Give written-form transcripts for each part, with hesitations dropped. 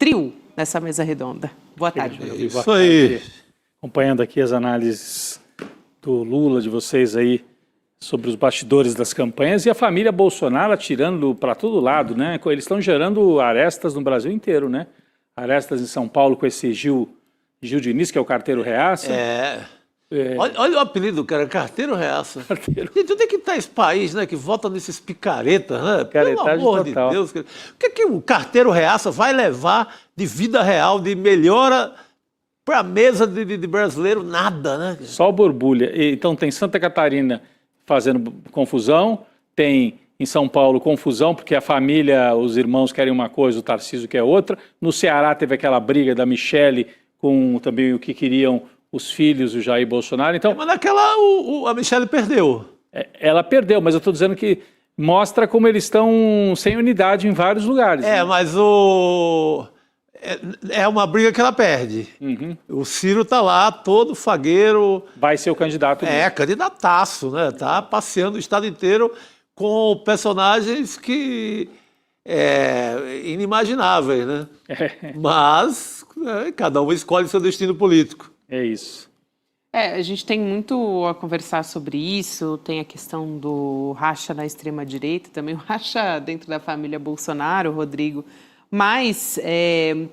trio nessa mesa redonda. Boa tarde. Isso aí. Acompanhando aqui as análises do Lula, de vocês aí, sobre os bastidores das campanhas e a família Bolsonaro atirando para todo lado, né? Eles estão gerando arestas no Brasil inteiro, né? Arestas em São Paulo com esse Gil Diniz, que é o carteiro reaça. Olha o apelido do cara, carteiro reaça. Gente, onde é que está esse país, né? Que vota nesses picaretas, né? Pelo amor de Deus. O que o carteiro reaça vai levar de vida real, de melhora para a mesa de brasileiro? Nada, né? Só borbulha. Então tem Santa Catarina fazendo confusão, tem em São Paulo confusão, porque a família, os irmãos querem uma coisa, o Tarcísio quer outra. No Ceará teve aquela briga da Michele com também o que queriam os filhos do Jair Bolsonaro. Então, mas naquela a Michele perdeu. Ela perdeu, mas eu estou dizendo que mostra como eles estão sem unidade em vários lugares. Né? Mas é uma briga que ela perde. O Ciro está lá, todo fagueiro. Vai ser o candidato mesmo. Candidataço, né? Tá passeando o estado inteiro com personagens que inimagináveis, né? Mas cada um escolhe seu destino político. É isso. A gente tem muito a conversar sobre isso, tem a questão do racha na extrema-direita, também o racha dentro da família Bolsonaro, Rodrigo. Mas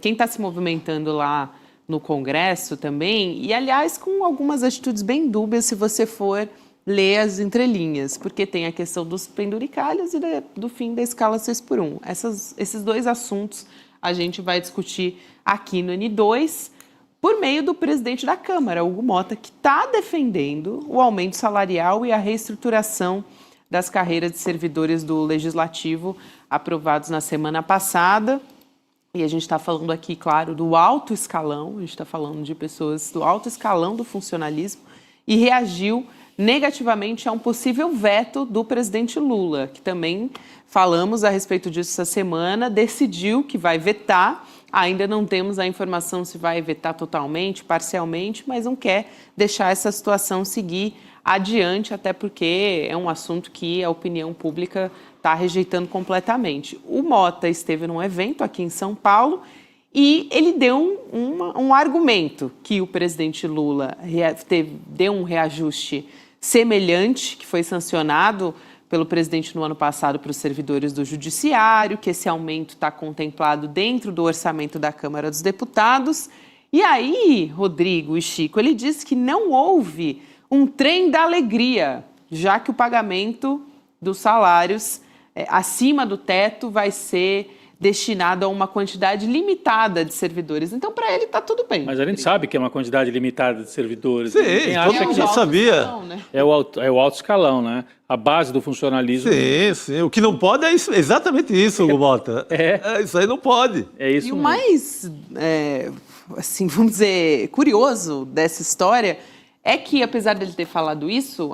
quem está se movimentando lá no Congresso também, e aliás com algumas atitudes bem dúbias se você for ler as entrelinhas, porque tem a questão dos penduricalhos e do fim da escala 6x1. Esses dois assuntos a gente vai discutir aqui no N2, por meio do presidente da Câmara, Hugo Motta, que está defendendo o aumento salarial e a reestruturação das carreiras de servidores do Legislativo aprovados na semana passada. E a gente está falando aqui, claro, do alto escalão, a gente está falando de pessoas do alto escalão do funcionalismo, e reagiu negativamente a um possível veto do presidente Lula, que também falamos a respeito disso essa semana, decidiu que vai vetar. Ainda não temos a informação se vai vetar totalmente, parcialmente, mas não quer deixar essa situação seguir adiante, até porque é um assunto que a opinião pública está rejeitando completamente. O Motta esteve num evento aqui em São Paulo e ele deu um argumento que o presidente Lula deu um reajuste semelhante, que foi sancionado pelo presidente no ano passado para os servidores do Judiciário, que esse aumento está contemplado dentro do orçamento da Câmara dos Deputados. E aí, Rodrigo e Chico, ele disse que não houve um trem da alegria, já que o pagamento dos salários acima do teto vai ser destinado a uma quantidade limitada de servidores. Então, para ele, está tudo bem. Mas a gente sabe que é uma quantidade limitada de servidores. Sim, todo mundo já sabia. Escalão, né? É o alto escalão, né? A base do funcionalismo. Sim. O que não pode é isso, exatamente isso, Hugo Motta. Isso aí não pode. É isso. E o mais, assim, vamos dizer, curioso dessa história é que, apesar dele ter falado isso,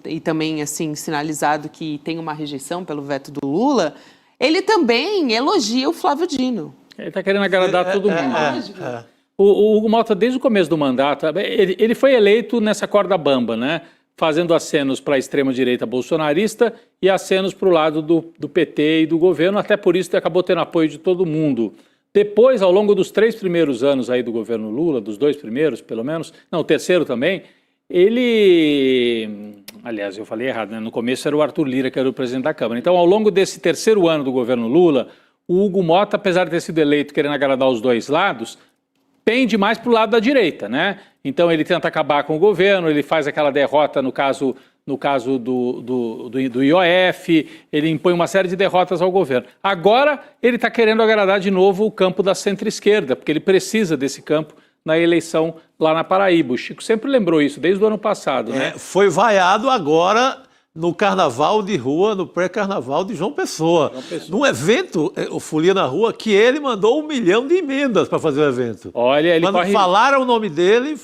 e também assim sinalizado que tem uma rejeição pelo veto do Lula, ele também elogia o Flávio Dino. Ele está querendo agradar todo mundo. O Hugo Motta, desde o começo do mandato, ele foi eleito nessa corda bamba, né? Fazendo acenos para a extrema-direita bolsonarista e acenos para o lado do PT e do governo, até por isso ele acabou tendo apoio de todo mundo. Depois, ao longo dos 3 primeiros anos aí do governo Lula, dos 2 primeiros, pelo menos, não, o terceiro também, aliás, eu falei errado, né? No começo era o Arthur Lira, que era o presidente da Câmara. Então, ao longo desse terceiro ano do governo Lula, o Hugo Motta, apesar de ter sido eleito querendo agradar os dois lados, pende mais para o lado da direita, né? Então, ele tenta acabar com o governo, ele faz aquela derrota no caso do IOF, ele impõe uma série de derrotas ao governo. Agora, ele está querendo agradar de novo o campo da centro-esquerda, porque ele precisa desse campo na eleição lá na Paraíba. O Chico sempre lembrou isso, desde o ano passado, né? Foi vaiado agora no carnaval de rua, no pré-carnaval de João Pessoa. Num evento, o Folia na Rua, que ele mandou 1 milhão de emendas para fazer o evento. Olha, ele quando falaram o nome dele,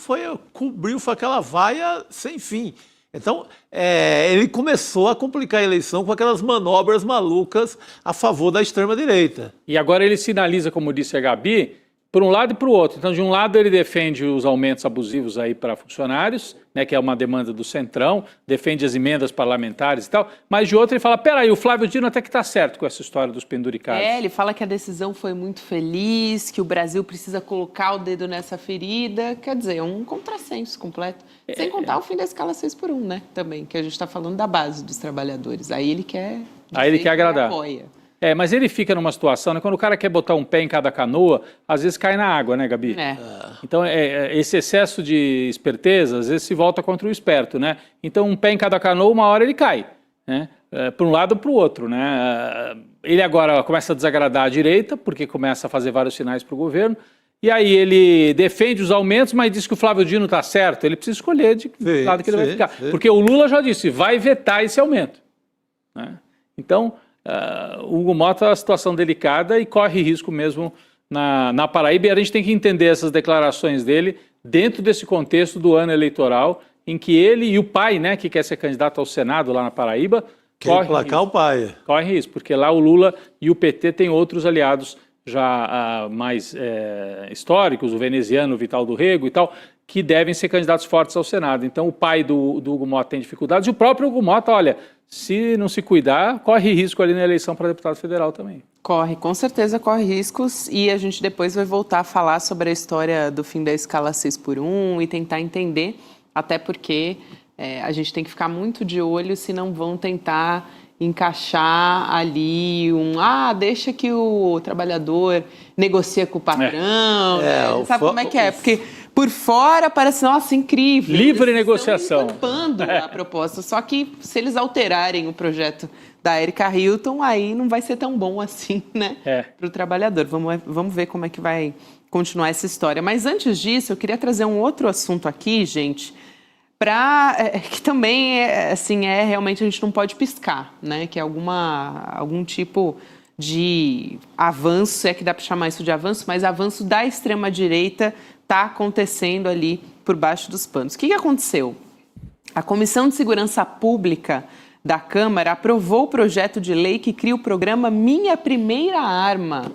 cobriu aquela vaia sem fim. Então, ele começou a complicar a eleição com aquelas manobras malucas a favor da extrema-direita. E agora ele sinaliza, como disse a Gabi, por um lado e para o outro. Então, de um lado, ele defende os aumentos abusivos aí para funcionários, né, que é uma demanda do Centrão, defende as emendas parlamentares e tal, mas de outro ele fala, peraí, o Flávio Dino até que está certo com essa história dos penduricados. Ele fala que a decisão foi muito feliz, que o Brasil precisa colocar o dedo nessa ferida, quer dizer, é um contrassenso completo. Sem contar o fim da escala 6x1, né, também, que a gente está falando da base dos trabalhadores. Aí ele quer... Aí ele quer agradar. Apoia. Mas ele fica numa situação, né, quando o cara quer botar um pé em cada canoa, às vezes cai na água, né, Gabi? Então, esse excesso de esperteza, às vezes se volta contra o esperto, né? Então, um pé em cada canoa, uma hora ele cai, né? Para um lado ou para o outro, né? Ele agora começa a desagradar a direita, porque começa a fazer vários sinais para o governo, e aí ele defende os aumentos, mas diz que o Flávio Dino está certo, ele precisa escolher de que lado que ele vai ficar. Porque o Lula já disse, vai vetar esse aumento, né? Então... o Hugo Mota é uma situação delicada e corre risco mesmo na Paraíba, e a gente tem que entender essas declarações dele dentro desse contexto do ano eleitoral, em que ele e o pai, né, que quer ser candidato ao Senado lá na Paraíba, quer emplacar o pai. Corre risco, porque lá o Lula e o PT têm outros aliados já mais históricos, o veneziano, o Vital do Rego e tal, que devem ser candidatos fortes ao Senado. Então o pai do Hugo Mota tem dificuldades, e o próprio Hugo Mota, olha, se não se cuidar, corre risco ali na eleição para deputado federal também. Corre, com certeza corre riscos, e a gente depois vai voltar a falar sobre a história do fim da escala 6x1 e tentar entender, até porque a gente tem que ficar muito de olho se não vão tentar encaixar ali deixa que o trabalhador negocia com o patrão, sabe como é que é? Porque por fora parece, nossa, incrível. Livre negociação. Estão encampando a proposta, só que se eles alterarem o projeto da Erika Hilton, aí não vai ser tão bom assim, né, para o trabalhador. Vamos ver como é que vai continuar essa história. Mas antes disso, eu queria trazer um outro assunto aqui, gente, que também realmente a gente não pode piscar, né? Que é algum tipo de avanço, se é que dá para chamar isso de avanço, mas avanço da extrema-direita está acontecendo ali por baixo dos panos. O que aconteceu? A Comissão de Segurança Pública da Câmara aprovou o projeto de lei que cria o programa Minha Primeira Arma.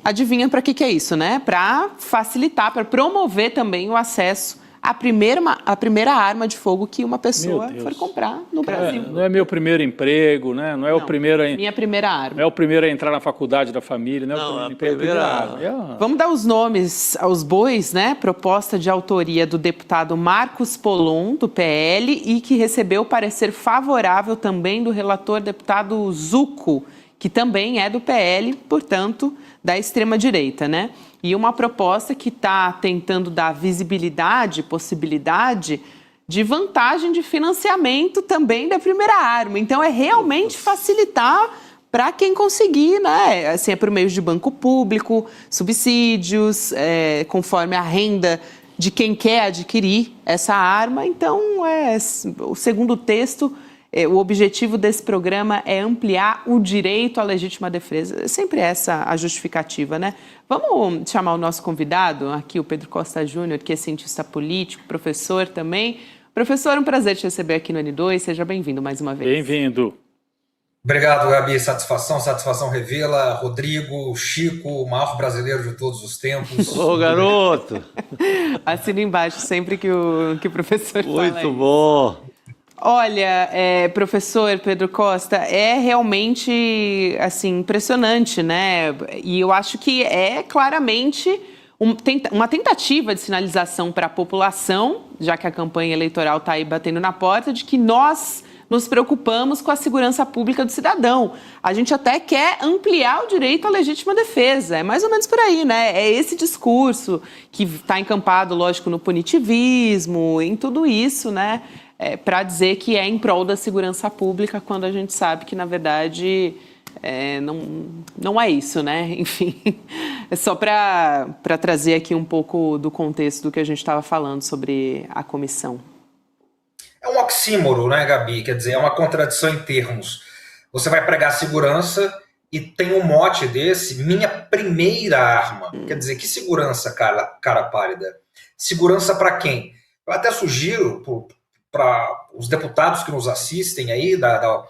Adivinha para que é isso, né? Para facilitar, para promover também o acesso à primeira arma de fogo que uma pessoa for comprar no Brasil. Não é meu primeiro emprego, né? Não é o primeiro minha primeira arma. Não é o primeiro a entrar na faculdade da família, não é a primeira arma. Vamos dar os nomes aos bois, né? Proposta de autoria do deputado Marcos Polon, do PL, e que recebeu parecer favorável também do relator deputado Zucco, que também é do PL, portanto, da extrema-direita, né? E uma proposta que está tentando dar visibilidade, possibilidade de vantagem de financiamento também da primeira arma. Então, é realmente facilitar para quem conseguir, né? Assim, é por meio de banco público, subsídios, conforme a renda de quem quer adquirir essa arma. Então, o segundo texto, o objetivo desse programa é ampliar o direito à legítima defesa. É sempre essa a justificativa, né? Vamos chamar o nosso convidado aqui, o Pedro Costa Júnior, que é cientista político, professor também. Professor, um prazer te receber aqui no N2. Seja bem-vindo mais uma vez. Bem-vindo. Obrigado, Gabi. Satisfação revela. Rodrigo, Chico, o maior brasileiro de todos os tempos. Ô, garoto! Assina embaixo sempre que o professor fala. Muito bom! Olha, professor Pedro Costa, é realmente assim, impressionante, né? E eu acho que é claramente uma tentativa de sinalização para a população, já que a campanha eleitoral está aí batendo na porta, de que nós nos preocupamos com a segurança pública do cidadão. A gente até quer ampliar o direito à legítima defesa. É mais ou menos por aí, né? É esse discurso que está encampado, lógico, no punitivismo, em tudo isso, né? Para dizer que é em prol da segurança pública, quando a gente sabe que, na verdade, não é isso, né? Enfim, é só para trazer aqui um pouco do contexto do que a gente estava falando sobre a comissão. É um oxímoro, né, Gabi? Quer dizer, é uma contradição em termos. Você vai pregar segurança e tem um mote desse, minha primeira arma. Quer dizer, que segurança, cara pálida? Segurança para quem? Eu até sugiro para os deputados que nos assistem aí, da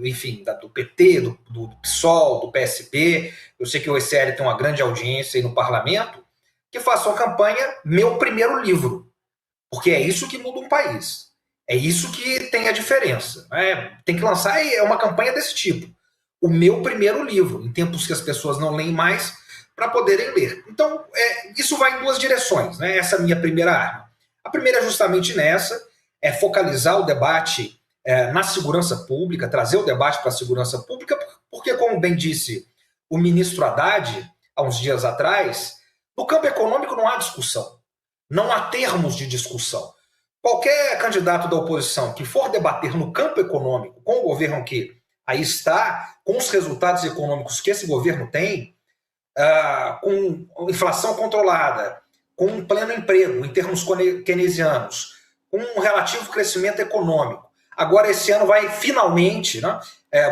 enfim, do PT, do PSOL, do PSB, eu sei que o ECL tem uma grande audiência aí no parlamento, que façam a campanha Meu Primeiro Livro, porque é isso que muda um país, é isso que tem a diferença, né? Tem que lançar uma campanha desse tipo, o Meu Primeiro Livro, em tempos que as pessoas não leem mais, para poderem ler. Então, isso vai em duas direções, né? Essa é a minha primeira arma. A primeira é justamente nessa, é focalizar o debate na segurança pública, trazer o debate para a segurança pública, porque, como bem disse o ministro Haddad, há uns dias atrás, no campo econômico não há discussão, não há termos de discussão. Qualquer candidato da oposição que for debater no campo econômico com o governo que aí está, com os resultados econômicos que esse governo tem, com inflação controlada, com um pleno emprego em termos keynesianos, com um relativo crescimento econômico. Agora, esse ano vai finalmente, né,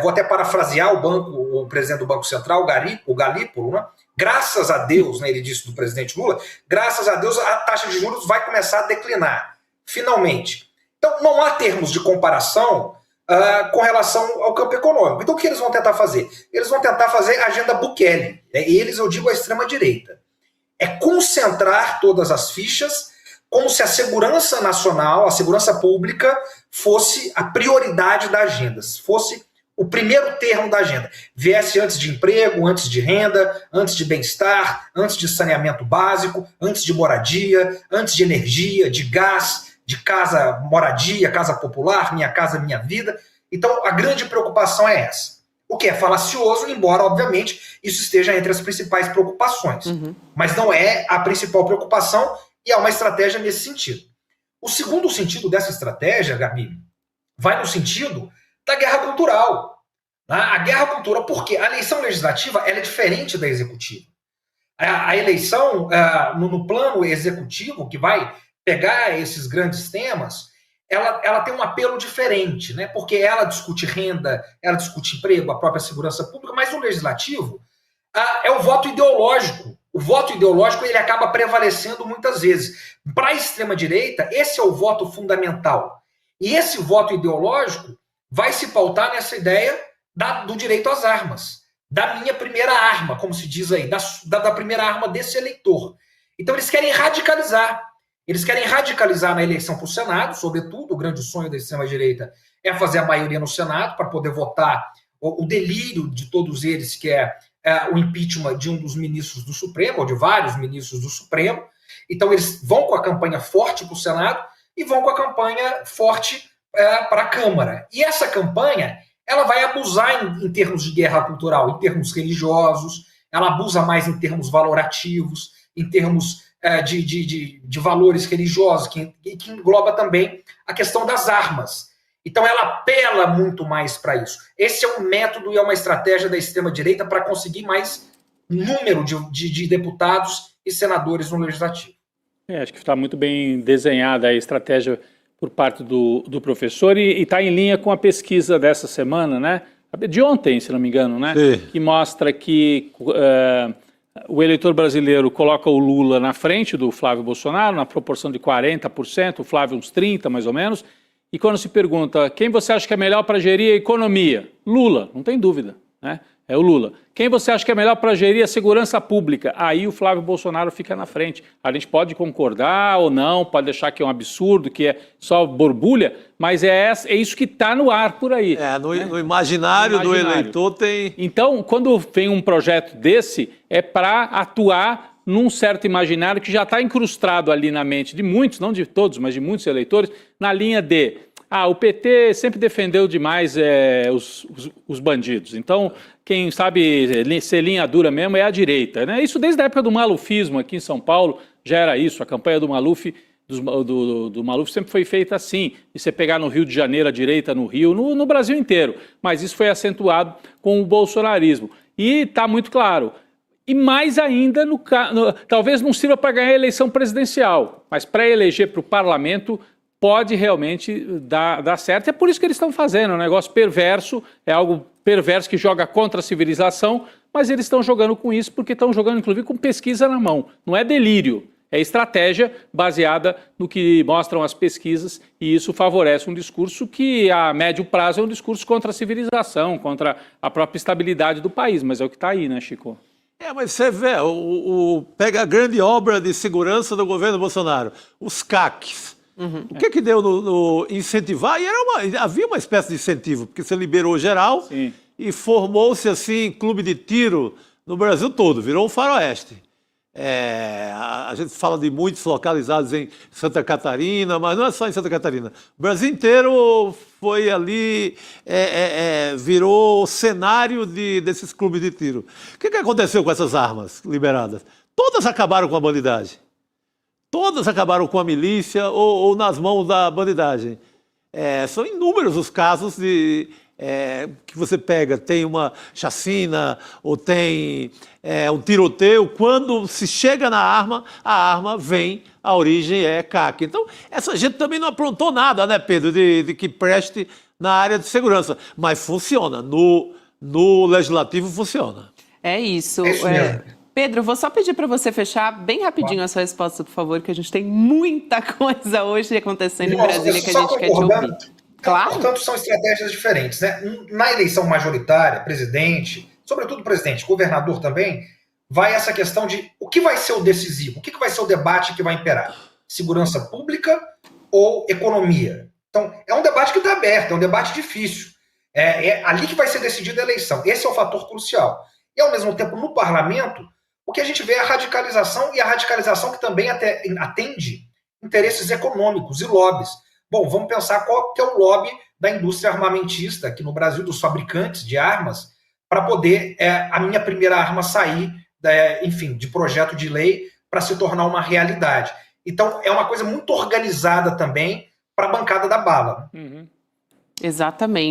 vou até parafrasear o presidente do Banco Central, o Galípolo, né, graças a Deus, né, ele disse do presidente Lula, graças a Deus a taxa de juros vai começar a declinar, finalmente. Então, não há termos de comparação com relação ao campo econômico. Então, o que eles vão tentar fazer? Eles vão tentar fazer a agenda Bukele. Eles, eu digo, a extrema-direita. É concentrar todas as fichas como se a segurança nacional, a segurança pública, fosse a prioridade da agenda, fosse o primeiro termo da agenda. Viesse antes de emprego, antes de renda, antes de bem-estar, antes de saneamento básico, antes de moradia, antes de energia, de gás, de casa, moradia, casa popular, Minha Casa Minha Vida. Então, a grande preocupação é essa. O que é falacioso, embora, obviamente, isso esteja entre as principais preocupações. Mas não é a principal preocupação e há uma estratégia nesse sentido. O segundo sentido dessa estratégia, Gabi, vai no sentido da guerra cultural. A guerra cultural, porque a eleição legislativa ela é diferente da executiva. A eleição, no plano executivo, que vai pegar esses grandes temas, ela tem um apelo diferente, né? Porque ela discute renda, ela discute emprego, a própria segurança pública, mas no legislativo é o voto ideológico. O voto ideológico ele acaba prevalecendo muitas vezes. Para a extrema-direita, esse é o voto fundamental. E esse voto ideológico vai se pautar nessa ideia do direito às armas, da minha primeira arma, como se diz aí, da primeira arma desse eleitor. Então eles querem radicalizar. Eles querem radicalizar na eleição para o Senado, sobretudo, o grande sonho da extrema-direita é fazer a maioria no Senado para poder votar o delírio de todos eles, que é o impeachment de um dos ministros do Supremo, ou de vários ministros do Supremo. Então eles vão com a campanha forte para o Senado e vão com a campanha forte para a Câmara. E essa campanha ela vai abusar em termos de guerra cultural, em termos religiosos, ela abusa mais em termos valorativos, em termos de valores religiosos, que engloba também a questão das armas. Então ela apela muito mais para isso. Esse é um método e é uma estratégia da extrema-direita para conseguir mais número de deputados e senadores no legislativo. Acho que está muito bem desenhada a estratégia por parte do professor e está em linha com a pesquisa dessa semana, né? De ontem, se não me engano, né? Sim. Que mostra que o eleitor brasileiro coloca o Lula na frente do Flávio Bolsonaro, na proporção de 40%, o Flávio uns 30% mais ou menos. E quando se pergunta quem você acha que é melhor para gerir a economia? Lula, não tem dúvida, né? É o Lula. Quem você acha que é melhor para gerir a segurança pública? Aí o Flávio Bolsonaro fica na frente. A gente pode concordar ou não, pode achar que é um absurdo, que é só borbulha, mas é isso que está no ar por aí. No imaginário do eleitor tem... Então, quando vem um projeto desse, é para atuar num certo imaginário que já está incrustado ali na mente de muitos, não de todos, mas de muitos eleitores, na linha de... o PT sempre defendeu demais os bandidos. Então, quem sabe ser linha dura mesmo é a direita, né? Isso desde a época do malufismo aqui em São Paulo já era isso. A campanha do Maluf, do Maluf sempre foi feita assim. E você pegar no Rio de Janeiro, a direita no Rio, no Brasil inteiro. Mas isso foi acentuado com o bolsonarismo. E está muito claro. E mais ainda, talvez não sirva para ganhar a eleição presidencial, mas para eleger para o parlamento pode realmente dar certo. É por isso que eles estão fazendo, é um negócio perverso, é algo perverso que joga contra a civilização, mas eles estão jogando com isso porque estão jogando, inclusive, com pesquisa na mão. Não é delírio, É estratégia baseada no que mostram as pesquisas e isso favorece um discurso que a médio prazo é um discurso contra a civilização, contra a própria estabilidade do país, mas é o que está aí, né, Chico? Mas você vê, pega a grande obra de segurança do governo Bolsonaro, os CACs. O que deu no incentivar? E havia uma espécie de incentivo, porque você liberou geral. Sim. E formou-se assim clube de tiro no Brasil todo, virou um faroeste. A gente fala de muitos localizados em Santa Catarina, mas não é só em Santa Catarina. O Brasil inteiro foi ali, virou cenário desses clubes de tiro. O que aconteceu com essas armas liberadas? Todas acabaram com a bandidagem. Todas acabaram com a milícia ou nas mãos da bandidagem. São inúmeros os casos que você pega, tem uma chacina ou tem um tiroteio, quando se chega na arma, a arma vem, a origem é CAC. Então, essa gente também não aprontou nada, né, Pedro, de que preste na área de segurança, mas funciona, no legislativo funciona. É isso. Pedro, vou só pedir para você fechar bem rapidinho a sua resposta, por favor, que a gente tem muita coisa hoje acontecendo em Brasília que a gente quer te ouvir. Claro. Portanto, são estratégias diferentes, né? Na eleição majoritária, presidente, sobretudo presidente, governador também, vai essa questão de o que vai ser o decisivo, o que vai ser o debate que vai imperar? Segurança pública ou economia? Então, é um debate que está aberto, é um debate difícil. É ali que vai ser decidida a eleição. Esse é o fator crucial. E, ao mesmo tempo, no parlamento, o que a gente vê é a radicalização, e a radicalização que também atende interesses econômicos e lobbies. Bom, vamos pensar qual que é o lobby da indústria armamentista aqui no Brasil, dos fabricantes de armas, para poder a minha primeira arma sair, de projeto de lei para se tornar uma realidade. Então, é uma coisa muito organizada também para a bancada da bala. Exatamente.